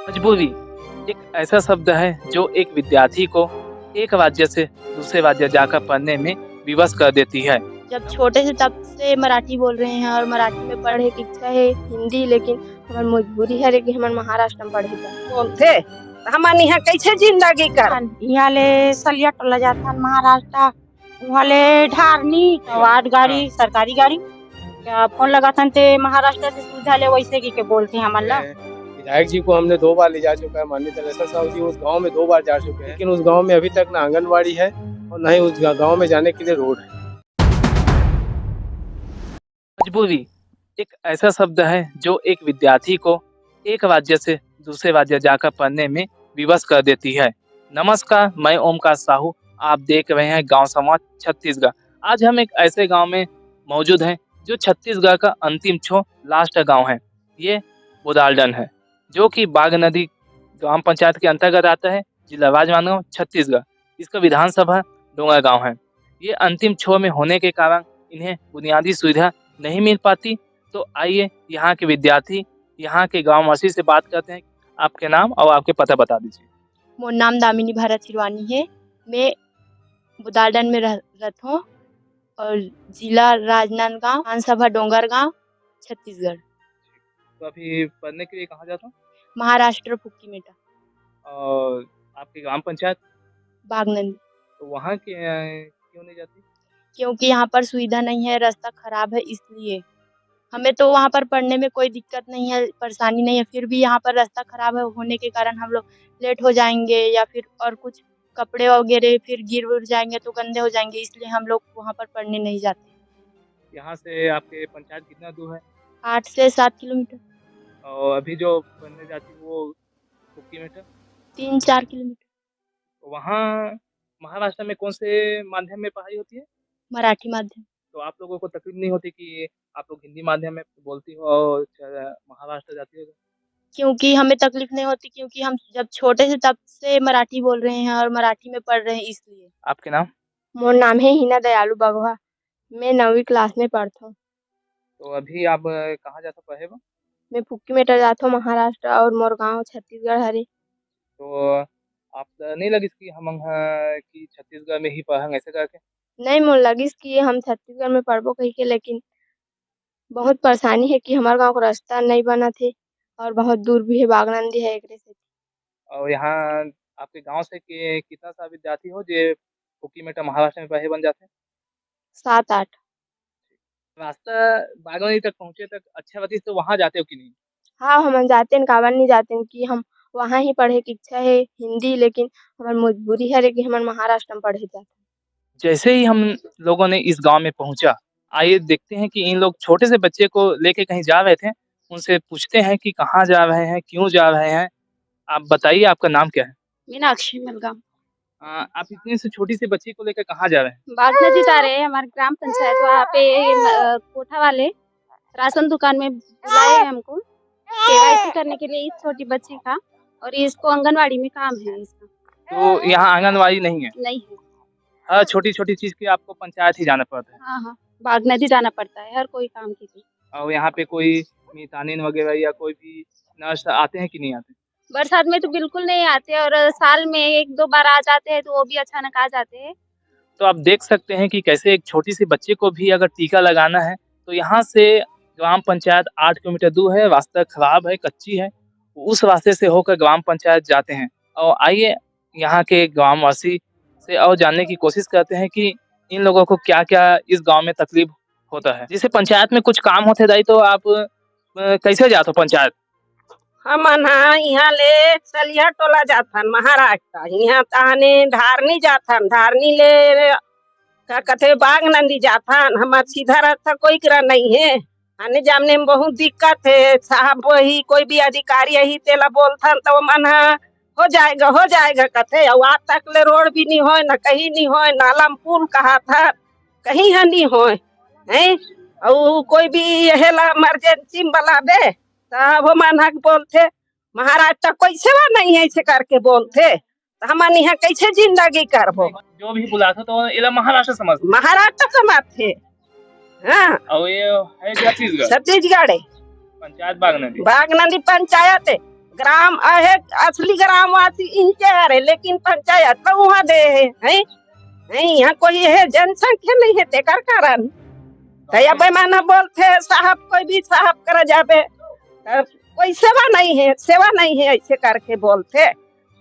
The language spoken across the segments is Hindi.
मजबूरी एक ऐसा शब्द है जो एक विद्यार्थी को एक राज्य से दूसरे राज्य जाकर पढ़ने में विवश कर देती है। जब छोटे से तब से मराठी बोल रहे हैं और मराठी में पढ़े की इच्छा है हिंदी, लेकिन हमार मजबूरी है कि हमार महाराष्ट्र में पढ़े का बोलथे हमन यहाँ कैसे जिंदगी कर यहाँ ले सलिया टोला जाथन महाराष्ट्र, वहाँ ले ढारनी वार्ड गाड़ी सरकारी गाड़ी क्या फोन लगाथन ते महाराष्ट्र से सुविधा ले वैसे की बोलते हैं हमारा। विधायक जी को हमने 2 बार ले जा चुका है, माननीय दलेश्वर साहब जी उस गांव में 2 बार जा चुके हैं, लेकिन उस गांव में अभी तक ना आंगनबाड़ी है और न ही उस गांव में जाने के लिए रोड है। मजबूरी एक ऐसा शब्द है जो एक विद्यार्थी को एक राज्य से दूसरे राज्य जाकर पढ़ने में विवश कर देती है। नमस्कार, मैं ओमकार साहू, आप देख रहे हैं गांव समाज छत्तीसगढ़। आज हम एक ऐसे गांव में मौजूद हैं जो छत्तीसगढ़ का अंतिम लास्ट गांव है। ये बुदालडन है जो कि बाघ नदी ग्राम पंचायत के अंतर्गत आता है, जिला राजनांदगांव, छत्तीसगढ़। इसका विधानसभा डोंगरगांव है। ये अंतिम छोर में होने के कारण इन्हें बुनियादी सुविधा नहीं मिल पाती। तो आइए यहाँ के विद्यार्थी, यहाँ के गांववासी से बात करते हैं। आपके नाम और आपके पता बता दीजिए। मोर नाम दामिनी भारत हिरवानी है। मैं बुदालडन में रहता हूँ और जिला राजनांदगांव, विधानसभा डोंगरगांव, छत्तीसगढ़। तो अभी पढ़ने के लिए कहाँ जाता हूँ? महाराष्ट्र फुक्की मेटा और आपकी ग्राम पंचायत बागनंदी। तो वहाँ के क्यों नहीं जाती? क्योंकि यहाँ पर सुविधा नहीं है, रास्ता खराब है, इसलिए हमें तो वहाँ पर पढ़ने में कोई दिक्कत नहीं है, परेशानी नहीं है। फिर भी यहाँ पर रास्ता खराब है होने के कारण हम लोग लेट हो जाएंगे या फिर और कुछ कपड़े वगैरह फिर गिर उड़ जाएंगे तो गंदे हो जाएंगे, इसलिए हम लोग वहाँ पर पढ़ने नहीं जाते। यहाँ से आपके पंचायत कितना दूर है? 8 से 7 किलोमीटर। और अभी जो पढ़ने जाती वो फुक्की मीटर 3-4 किलोमीटर। तो वहाँ महाराष्ट्र में कौन से माध्यम में पढ़ाई होती है? मराठी माध्यम। तो आप लोगों को तकलीफ नहीं होती कि आप लोग हिंदी माध्यम में बोलती हो और महाराष्ट्र जाती हो? क्योंकि हमें तकलीफ नहीं होती, क्योंकि हम जब छोटे से तब से मराठी बोल रहे हैं और मराठी में पढ़ रहे हैं, इसलिए। आपके नाम? मोर नाम है हिना दयालु बघवा। मैं 9वीं क्लास में पढ़ता हूँ। तो अभी आप कहाँ जाता पढ़े हो? मैं फुक्की मेटा जाता हूँ महाराष्ट्र और मोर गाँव छत्तीसगढ़ हरे। तो आप नहीं लगी कि हम कि छत्तीसगढ़ में ही पढ़ेंगे ऐसे करके? नहीं मोर लगिस कि हम छत्तीसगढ़ में पढ़बो कही के, लेकिन बहुत परेशानी है कि हमारे गांव का रास्ता नहीं बना थे और बहुत दूर भी है, बागनंदी है एक से। और यहाँ आपके गांव से कितना सा विद्यार्थी हो जो फुक्की मेटा महाराष्ट्र में पढ़े बन जाते हैं? 7-8। रास्ता बागवानी तक पहुँचे तक अच्छा बती तो वहाँ जाते हो कि नहीं? हाँ, हम जाते हैं, काबर नहीं जाते हैं कि हम वहाँ ही पढ़े की इच्छा है हिंदी, लेकिन हमारी मजबूरी है कि हमारे महाराष्ट्र में पढ़े जाते। जैसे ही हम लोगों ने इस गांव में पहुंचा, आइए देखते हैं कि इन लोग छोटे से बच्चे को लेके कहीं जा रहे थे। उनसे पूछते हैं कि कहाँ जा रहे हैं, क्यों जा रहे हैं। आप बताइए, आपका नाम क्या है? मीनाक्षी मलगाम। आप इतने से छोटी सी बच्ची को लेकर कहाँ जा रहे हैं? बाग नदी जा रहे हैं, हमारे ग्राम पंचायत वहाँ पे कोठा वाले राशन दुकान में बुलाए हैं हमको केवाईसी करने के लिए इस छोटी बच्ची का, और इसको आंगनवाड़ी में काम है इसका। तो यहाँ आंगनबाड़ी नहीं है? नहीं है। हर छोटी छोटी चीज के आपको पंचायत ही जाना पड़ता है? हाँ हाँ, बाग नदी जाना पड़ता है हर कोई काम के लिए। और यहाँ पे कोई मितानिन वगैरह या कोई भी नर्स आते हैं कि नहीं आते? बरसात में तो बिल्कुल नहीं आते, और साल में 1-2 बार आ जाते हैं तो वो भी अचानक आ जाते हैं। तो आप देख सकते हैं कि कैसे एक छोटी सी बच्चे को भी अगर टीका लगाना है तो यहाँ से ग्राम पंचायत 8 किलोमीटर दूर है। रास्ता खराब है, कच्ची है, उस रास्ते से होकर ग्राम पंचायत जाते हैं। और आइए यहाँ के ग्रामवासी से और जानने की कोशिश करते हैं कि इन लोगों को क्या क्या इस गांव में तकलीफ होता है। जैसे पंचायत में कुछ काम होते दाई, तो आप कैसे जाते हो पंचायत? हमन यहाँ ले सलिया टोला जाथन महाराष्ट्र, यहाँ ताने ढारनी जाथन, ढारनी ले का कथे बाग नंदी जाथन। हमार सीधा रास्ता कोई करा नहीं है, आने जाने में बहुत दिक्कत है। साहब वही कोई भी अधिकारी यही तेला बोलथन तो मन हो जाएगा कथे, और आज तक ले रोड भी नहीं होए, न कहीं नहीं होए, नाला में पुल कहा था कहीं है नहीं होए है। और कोई भी यहेला इमरजेंसी में बुला दे साहब मन बोलते महाराष्ट्र कोई सेवा नहीं है, ऐसे करके बोलते तो हमन यहाँ कैसे जिंदगी करबो? जो भी बुलाता तो इला महाराष्ट्र समझ थे। हाँ, और ये है छत्तीसगढ़ छत्तीसगढ़ पंचायत बाग नदी पंचायत है। ग्राम आहे असली ग्रामवासी इनके हरे, लेकिन पंचायत तो वहाँ दे है यहाँ कोई है जनसंख्या नहीं है तेकर कारण तया बेमाना बोलते साहब कोई भी साहब कर जाबे कोई सेवा नहीं है ऐसे करके बोलते।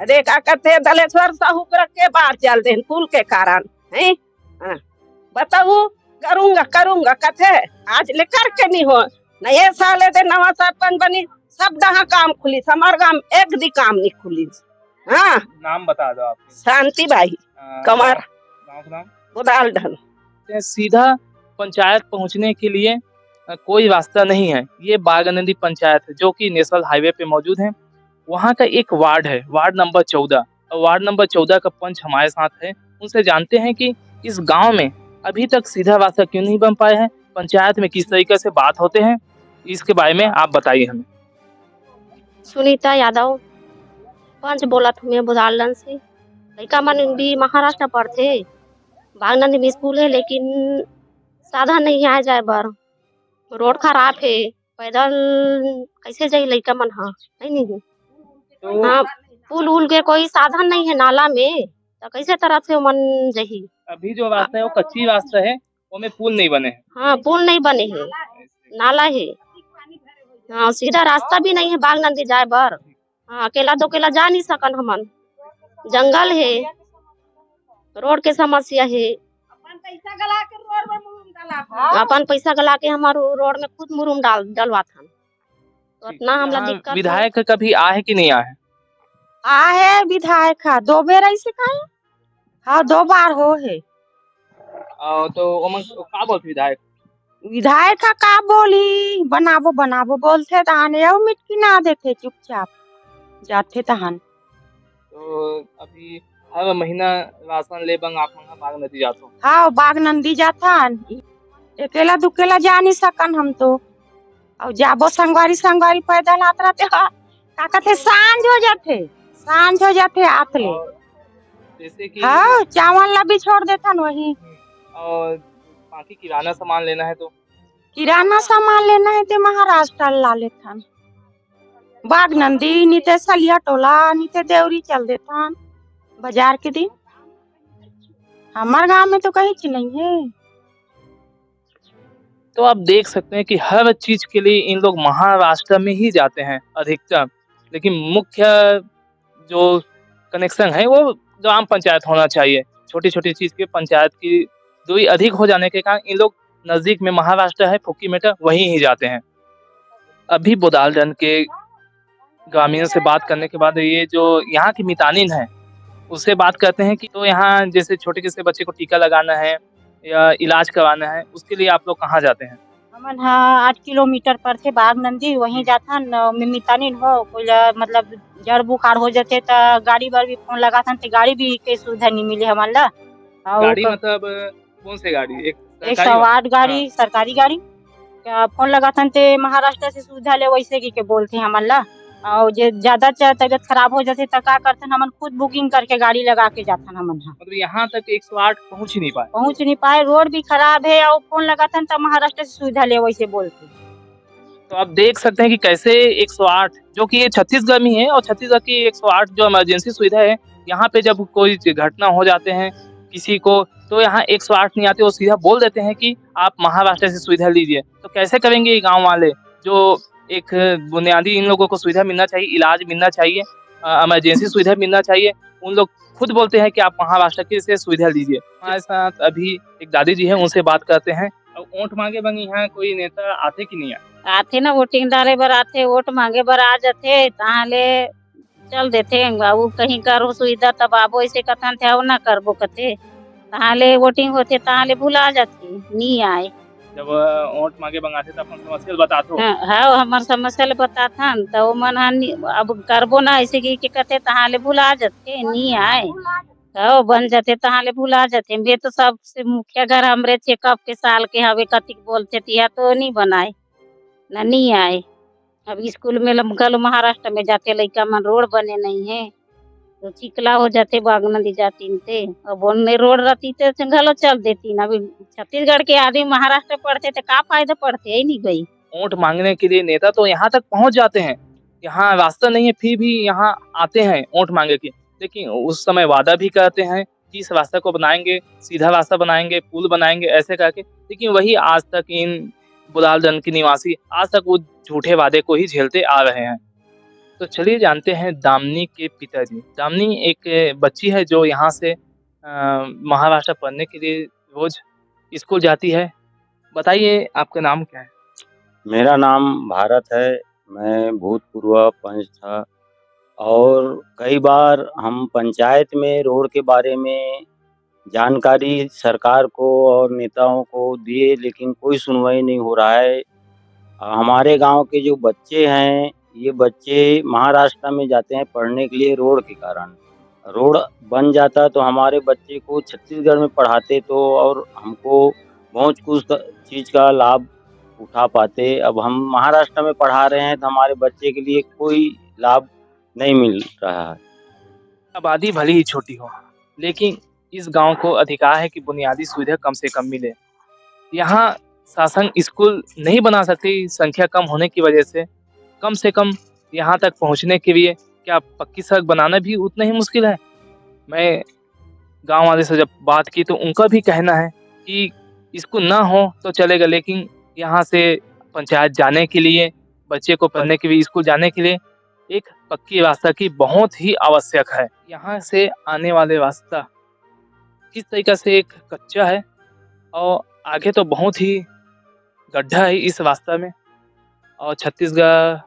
अरे का कहते दलेश्वर साहू के बाहर चल दे पुल के कारण है बताऊ करूंगा कहते आज लेकर के नहीं हो न ये साले दे नवा सरपंच बनी सब जहाँ काम खुली हमार गांव एक दी काम नहीं खुली। हाँ नाम बता दो आप। शांति भाई कमर गाँव का नाम बुदाल ढन। सीधा पंचायत पहुंचने के लिए कोई रास्ता नहीं है। ये बागनदी पंचायत है जो कि नेशनल हाईवे पे मौजूद है। वहाँ का एक वार्ड है, वार्ड नंबर 14, और वार्ड नंबर 14 का पंच हमारे साथ है। उनसे जानते हैं कि इस गांव में अभी तक सीधा रास्ता क्यों नहीं बन पाया है, पंचायत में किस तरीके से बात होते हैं, इसके बारे में आप बताइए हमें। सुनीता यादव पंच बोला तुम्हें बुदालन से लड़का मन भी महाराष्ट्र पढ़ते बागनदी में स्कूल है लेकिन साधन नहीं आ जाए बर रोड खराब है पैदल कैसे जाए लड़का मन। हाँ नहीं तो हाँ पुल उल के कोई साधन नहीं है नाला में तो कैसे तरह से मन जही। अभी जो रास्ता है वो कच्ची रास्ता है, वो में पुल नहीं बने हैं। हाँ पुल नहीं बने हैं, नाला है। हाँ सीधा रास्ता भी नहीं है बागनदी जाए बर। हाँ अकेला दो अकेला जा नहीं सकन हमन, जंगल है, रोड के समस्या है। अपन पैसा गला के हमारे रोड में खुद मुरुम डलवाथन तो इतना हमला दिक्कत। विधायक कभी आए कि नहीं आए? आहे विधायक है 2 बेर ऐसे का है। हाँ 2 बार हो है। तो ओमन का बोलते विधायक का बोली बनाबो बोलते तहाने और मिटकी ना देते चुपचाप जाते तहान। तो अभी हर महीना राशन ले बंग आप बागनदी जातो। हाँ बागनदी जाथन अकेला दुकेला जा नहीं सकन हम तो, और जाबो संगवारी पैदल आत रहते। हाँ का कहते सांझ हो जाते आत ले। जैसे कि हाँ चावल ला भी छोड़ देथन वही। और बाकी किराना सामान लेना है तो किराना सामान लेना है तो महाराष्ट्र ला लेथन, बागनदी नीते सलिया टोला नीते देवरी चल देथन बाजार के दिन। हमारे गांव में तो कहीं नहीं है। तो आप देख सकते हैं कि हर चीज के लिए इन लोग महाराष्ट्र में ही जाते हैं अधिकतर, लेकिन मुख्य जो कनेक्शन है वो ग्राम पंचायत होना चाहिए। छोटी छोटी चीज के पंचायत की दूरी अधिक हो जाने के कारण इन लोग नजदीक में महाराष्ट्र है फुकीमेटा वहीं ही जाते हैं। अभी बुदालडन के ग्रामीणों से बात करने के बाद ये जो यहाँ की मितानिन है उससे बात करते हैं कि तो यहाँ जैसे छोटे किसी बच्चे को टीका लगाना है या इलाज करवाना है उसके लिए आप लोग कहाँ जाते हैं? हमन हाँ 8 किलोमीटर पर से बागनदी वहीं जाथन मितानिन हो कोई मतलब जड़ बुखार हो जाते तो गाड़ी बार भी फोन लगाथन तो गाड़ी भी के सुविधा नहीं मिले हमन ला। गाड़ी मतलब कौन सी गाड़ी? 108 गाड़ी सरकारी गाड़ी क्या फोन लगाथन ते महाराष्ट्र से सुविधा ले वैसे की के बोलते हमन ला। और जे ज्यादा तबियत खराब हो जाते तो का करथन हमन खुद बुकिंग करके गाड़ी लगा के जाथन हमन। हाँ मतलब यहाँ तक 108 पहुँच नहीं पाए रोड भी खराब है और फोन लगाथन तो महाराष्ट्र से सुविधा ले वैसे बोलते। तो आप देख सकते हैं कि कैसे 108 जो कि ये छत्तीसगढ़ में है और छत्तीसगढ़ की 108 जो इमरजेंसी सुविधा है यहाँ पे जब कोई घटना हो जाते हैं किसी को तो यहाँ 108 नहीं आते, वो सीधा बोल देते हैं कि आप महाराष्ट्र से सुविधा लीजिए। तो कैसे करेंगे ये गाँव वाले? जो एक बुनियादी इन लोगों को सुविधा मिलना चाहिए, इलाज मिलना चाहिए, इमरजेंसी सुविधा मिलना चाहिए, उन लोग खुद बोलते हैं कि आप महाराष्ट्र की से सुविधा लीजिए। हमारे साथ अभी एक दादी जी है, उनसे बात करते हैं। और वोट मांगे बंग यहाँ कोई नेता आते कि नहीं आते ना वोटिंग डाले बर आते वोट मांगे बर आ जाते ताले चल देते बाबू कहीं करो सुविधा तब आबो ऐसे कथन थे ना करबो कते ताले वोटिंग होते ताले भुला जाते नहीं आए। जब वोट मांगे बंगाते तो अपन समस्या बताते हो। हाँ हमार समस्या ले बताथन तो मन अब करबो ना ऐसे की कहते ताले भुला जाते नहीं आए तो बन जाते ताले भुला जाते। वे तो सबसे मुखिया घर हमरे चेकअप के साल के हवे कतिक बोलते तिया तो नहीं बनाए ना नहीं आए। अब स्कूल में गलो महाराष्ट्र में जाते लड़का मन रोड बने नहीं है तो चिकला हो जाते बागनदी जाती थे और बोलने रोड रहती थे गलो चल देती ना। अभी छत्तीसगढ़ के आदमी महाराष्ट्र पढ़ते थे का फायदा पढ़ते ही नहीं गई। वोट मांगने के लिए नेता तो यहाँ तक पहुँच जाते हैं यहाँ रास्ता नहीं है, फिर भी यहाँ आते हैं वोट मांगे के। लेकिन उस समय वादा भी करते हैं कि इस रास्ते को बनाएंगे, सीधा रास्ता बनाएंगे, पुल बनाएंगे, ऐसे करके। लेकिन वही आज तक इन बुलालदन के निवासी आज तक वो झूठे वादे को ही झेलते आ रहे हैं। तो चलिए जानते हैं दामिनी के पिताजी। दामिनी एक बच्ची है जो यहाँ से महाराष्ट्र पढ़ने के लिए रोज स्कूल जाती है। बताइए आपका नाम क्या है? मेरा नाम भारत है। मैं भूतपूर्व पंच था और कई बार हम पंचायत में रोड के बारे में जानकारी सरकार को और नेताओं को दिए, लेकिन कोई सुनवाई नहीं हो रहा है। हमारे गांव के जो बच्चे हैं, ये बच्चे महाराष्ट्र में जाते हैं पढ़ने के लिए रोड के कारण। रोड बन जाता तो हमारे बच्चे को छत्तीसगढ़ में पढ़ाते तो और हमको बहुत कुछ चीज़ का लाभ उठा पाते। अब हम महाराष्ट्र में पढ़ा रहे हैं तो हमारे बच्चे के लिए कोई लाभ नहीं मिल रहा है। आबादी भले ही छोटी हो, लेकिन इस गांव को अधिकार है कि बुनियादी सुविधा कम से कम मिले। यहाँ शासन स्कूल नहीं बना सकती संख्या कम होने की वजह से। कम से कम यहाँ तक पहुँचने के लिए क्या पक्की सड़क बनाना भी उतना ही मुश्किल है। मैं गांव वाले से जब बात की तो उनका भी कहना है कि स्कूल ना हो तो चलेगा, लेकिन यहाँ से पंचायत जाने के लिए, बच्चे को पढ़ने के लिए, स्कूल जाने के लिए एक पक्की रास्ता की बहुत ही आवश्यक है। यहाँ से आने वाले रास्ता किस तरीके से एक कच्चा है और आगे तो बहुत ही गड्ढा है इस रास्ता में। और छत्तीसगढ़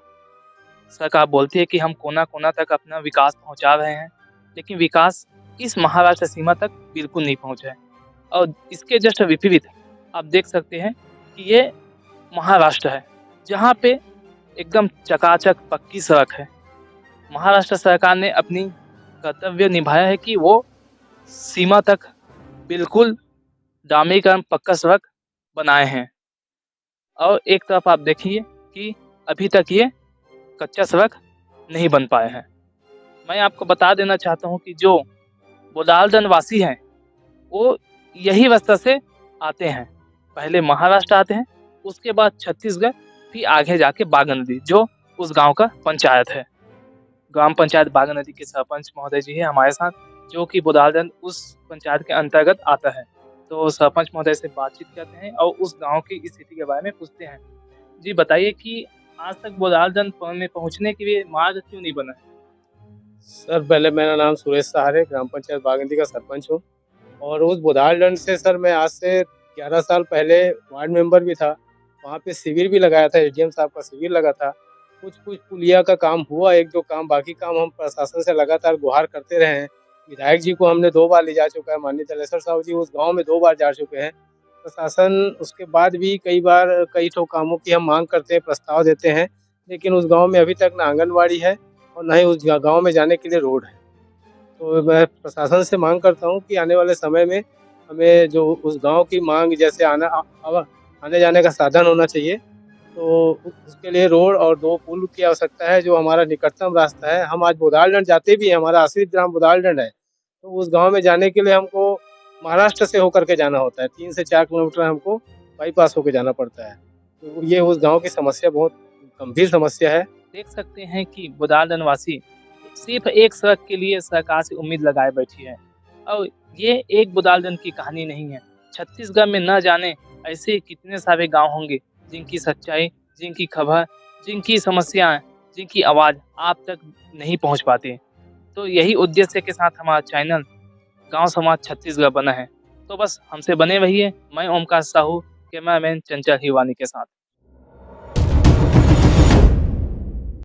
सरकार बोलती है कि हम कोना कोना तक अपना विकास पहुंचा रहे हैं, लेकिन विकास इस महाराष्ट्र सीमा तक बिल्कुल नहीं पहुंचा है। और इसके जस्ट विपरीत आप देख सकते हैं कि ये महाराष्ट्र है जहाँ पे एकदम चकाचक पक्की सड़क है। महाराष्ट्र सरकार ने अपनी कर्तव्य निभाया है कि वो सीमा तक बिल्कुल डामरीकरण पक्का सड़क बनाए हैं। और एक तरफ आप देखिए कि अभी तक ये कच्चा सड़क नहीं बन पाए हैं। मैं आपको बता देना चाहता हूँ कि जो बुलालदन वासी हैं वो यही रास्ता से आते हैं। पहले महाराष्ट्र आते हैं, उसके बाद छत्तीसगढ़, फिर आगे जाके बाघा नदी जो उस गांव का पंचायत है। ग्राम पंचायत बाघा नदी के सरपंच महोदय जी है हमारे साथ, जो कि बुलालदन उस पंचायत के अंतर्गत आता है। तो सरपंच महोदय से बातचीत करते हैं और उस गांव की स्थिति के बारे में पूछते हैं। जी बताइए कि आज तक बुलालदन में पहुंचने के लिए मार्ग क्यों नहीं बना है? सर पहले मेरा नाम सुरेश सहारे, ग्राम पंचायत बाघा नदी का सरपंच हूँ। और उस बुलालदन से सर मैं आज से 11 साल पहले वार्ड मेंबर भी था। वहाँ पे शिविर भी लगाया था, एसडीएम साहब का शिविर लगा था। कुछ पुलिया का काम हुआ, एक दो काम, बाकी काम हम प्रशासन से लगातार गुहार करते रहे हैं। विधायक जी को हमने 2 बार ले जा चुका है, माननीय तलेश्वर साहब जी उस गांव में 2 बार जा चुके हैं। प्रशासन उसके बाद भी कई बार कई ठो कामों की हम मांग करते हैं, प्रस्ताव देते हैं, लेकिन उस गांव में अभी तक ना आंगनबाड़ी है और ना ही उस गांव में जाने के लिए रोड है। तो मैं प्रशासन से मांग करता हूं कि आने वाले समय में हमें जो उस गांव की मांग, जैसे आने जाने का साधन होना चाहिए, तो उसके लिए रोड और 2 पुल की आवश्यकता है, जो हमारा निकटतम रास्ता है। हम आज बुलालदंड जाते भी हैं, हमारा आश्रित ग्राम बुलालदंड है, तो उस गांव में जाने के लिए हमको महाराष्ट्र से होकर के जाना होता है। 3 से 4 किलोमीटर हमको बाईपास होकर जाना पड़ता है। तो ये उस गांव की समस्या बहुत गंभीर समस्या है। देख सकते हैं कि बुलालदन वासी सिर्फ एक सड़क के लिए सरकार से उम्मीद लगाए बैठी है। और ये एक बुलालदन की कहानी नहीं है। छत्तीसगढ़ में न जाने ऐसे कितने सारे गांव होंगे जिनकी सच्चाई, जिनकी खबर, जिनकी समस्याएं, जिनकी आवाज़ आप तक नहीं पहुंच पाती। तो यही उद्देश्य के साथ हमारा चैनल गांव समाज छत्तीसगढ़ बना है। तो बस हमसे बने रहिए। मैं ओमकार साहू, कैमरामैन चंचल हिवानी के साथ।